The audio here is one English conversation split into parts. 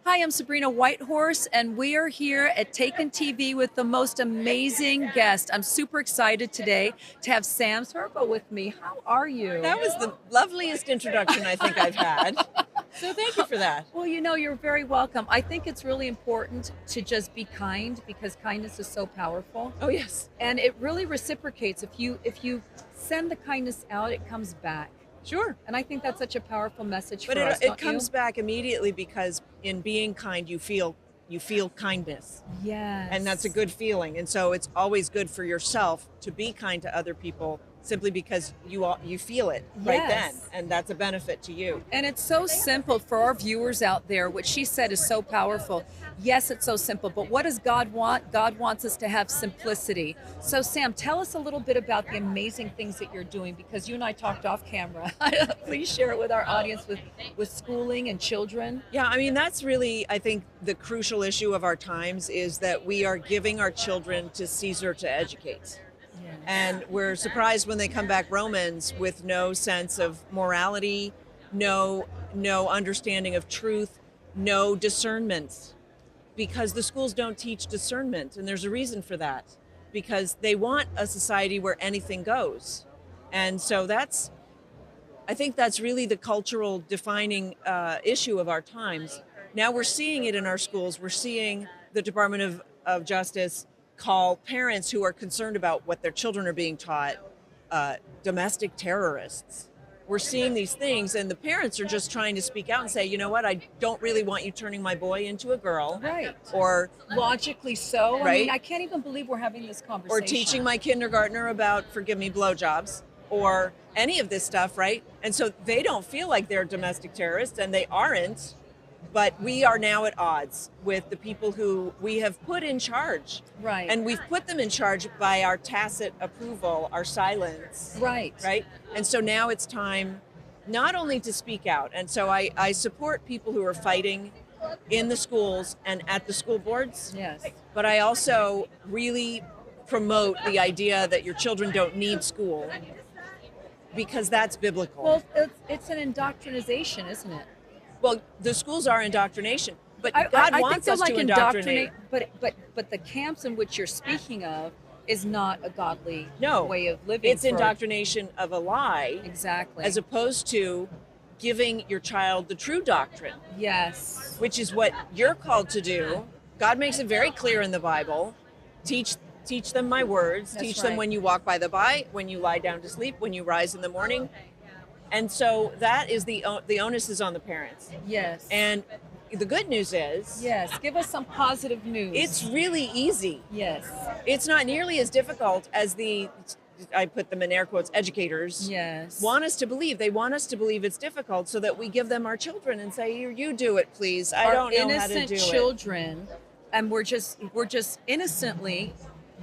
Hi, I'm Sabrina Whitehorse, and we are here at Taken TV with the most amazing guest. I'm super excited today to have Sam Sorbo with me. How are you? That was the loveliest introduction I think I've had. So thank you for that. Well, you're very welcome. I think it's really important to just be kind because kindness is so powerful, Oh yes, and it really reciprocates. If you send the kindness out, it comes back. sure. And I think that's such a powerful message But for it us, it don't you? comes back immediately because in being kind you feel kindness. And that's a Yes. good feeling. And so it's always good for yourself to be kind to other people simply because you feel it right then, Yes. and that's a benefit to you. And it's so simple for our viewers out there. What she said is so powerful. Yes, it's so simple, but what does God want? God wants us to have simplicity. So, Sam, tell us a little bit about the amazing things that you're doing because you and I talked off camera. Please share it with our audience with schooling and children. Yeah, I mean, that's really, I think, the crucial issue of our times is that we are giving our children to Caesar to educate. Yes. And we're surprised when they come back Romans with no sense of morality, no understanding of truth, no discernment, because the schools don't teach discernment, and there's a reason for that, because they want a society where anything goes. And so I think that's really the cultural defining issue of our times. Now we're seeing it in our schools. We're seeing the Department of Justice call parents who are concerned about what their children are being taught domestic terrorists. We're seeing these things, and the parents are just trying to speak out and say, you know what, I don't really want you turning my boy into a girl, Right. or Logically so. I mean, right, I can't even believe we're having this or conversation. teaching my kindergartner about forgive me blowjobs or any of this stuff, right? And so they don't feel like they're domestic terrorists, and they aren't. But we are now at odds with the people who we have put in charge. Right. And we've put them in charge by our tacit approval, our silence, Right. right? And so now it's time not only to speak out. And so I support people who are fighting in the schools and at the school boards, Yes. but I also really promote the idea that your children don't need school because that's biblical. Well, it's an indoctrination, isn't it? Well, the schools are indoctrination, but I God think wants they're us like to indoctrinate. but the camps in which you're speaking of is not a godly No, way of living. it's indoctrination of a lie Exactly. as opposed to giving your child the true doctrine, Yes. which is what you're called to do. God makes it very clear in the Bible. Teach them my words. That's Teach them right. when you walk by the by, when you lie down to sleep, when you rise in the morning. And so that is the onus is on the parents. Yes. And the good news is yes. Give us some positive news. it's really easy. yes. It's not nearly as difficult as I put them in air quotes, educators Yes. want us to believe. They want us to believe it's difficult so that we give them our children and say, you do it, please. I Our don't know how to innocent do it. children, and we're just innocently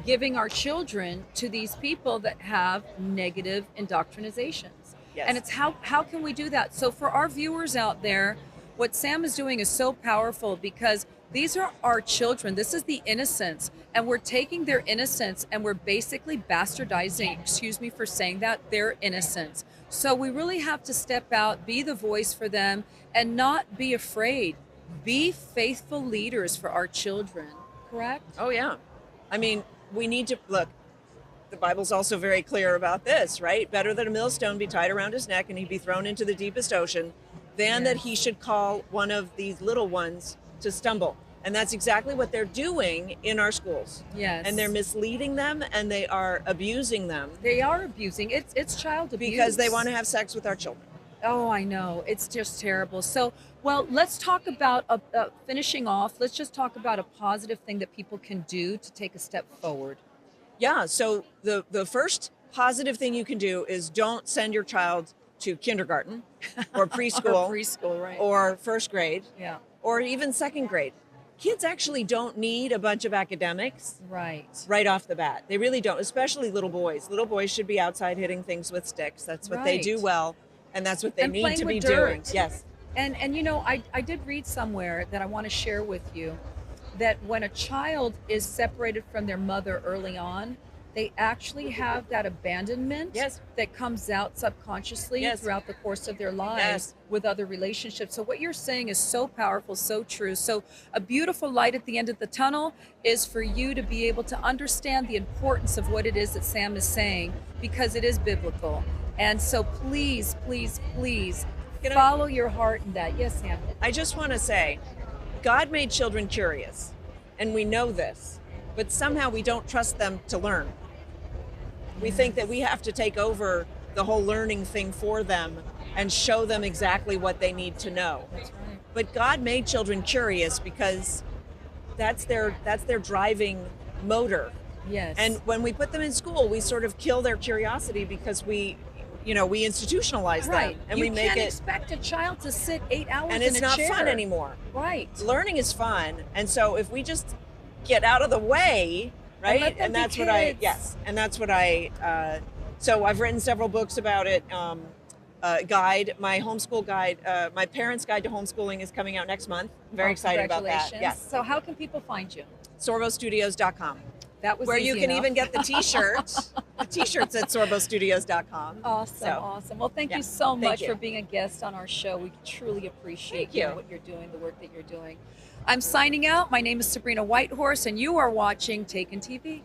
giving our children to these people that have negative indoctrinations. Yes. And it's how can we do that? So for our viewers out there, what Sam is doing is so powerful because these are our children. This is the innocence, and we're taking their innocence and we're basically bastardizing, excuse me for saying that, their innocence. So we really have to step out, be the voice for them, and not be afraid. Be faithful leaders for our children. Correct? Oh, yeah. I mean, we need to look. The Bible's also very clear about this, right? Better that a millstone be tied around his neck and he be thrown into the deepest ocean than that he should call one of these little ones to stumble. And that's exactly what they're doing in our schools. Yes. And they're misleading them and they are abusing them They are abusing. It's child abuse. because they want to have sex with our children. Oh, I know. It's just terrible. So, well, let's talk about finishing off. Let's just talk about a positive thing that people can do to take a step forward. Yeah, so the first positive thing you can do is don't send your child to kindergarten or preschool Preschool, right? or first grade yeah, or even second grade. Kids actually don't need a bunch of academics right. right off the bat. They really don't, especially little boys. Little boys should be outside hitting things with sticks. That's what they do Right. well, and that's what they And need playing to with be dirt. doing. Yes. And I did read somewhere that I want to share with you that when a child is separated from their mother early on, they actually have that abandonment Yes. that comes out subconsciously Yes. throughout the course of their lives Yes. with other relationships. So what you're saying is so powerful, so true. So a beautiful light at the end of the tunnel is for you to be able to understand the importance of what it is that Sam is saying, because it is biblical. And so please, please, please Can I- follow your heart in that. Yes, Sam. I just want to say, God made children curious, and we know this, but somehow we don't trust them to learn. We think that we have to take over the whole learning thing for them and show them exactly what they need to know. That's right. But God made children curious because that's their driving motor. Yes. And when we put them in school, we sort of kill their curiosity because we institutionalize right. them and You we make can't it, expect a child to sit 8 hours and in it's a not chair. fun anymore. Right. Learning is fun, and so if we just get out of the way, right? let them be that's what kids. and that's what I. So I've written several books about it. Guide, my homeschool guide, my parents' guide to homeschooling is coming out next month. I'm very excited about that. Congratulations. Yes, So how can people find you? sorbostudios.com, That was where you easy can enough. even get the T-shirt. The T-shirts at sorbostudios.com. Awesome, So, awesome. Well, thank yeah, you so thank much you. for being a guest on our show. We truly appreciate Thank you. what you're doing, the work that you're doing. I'm signing out. My name is Sabrina Whitehorse, and you are watching Taken TV.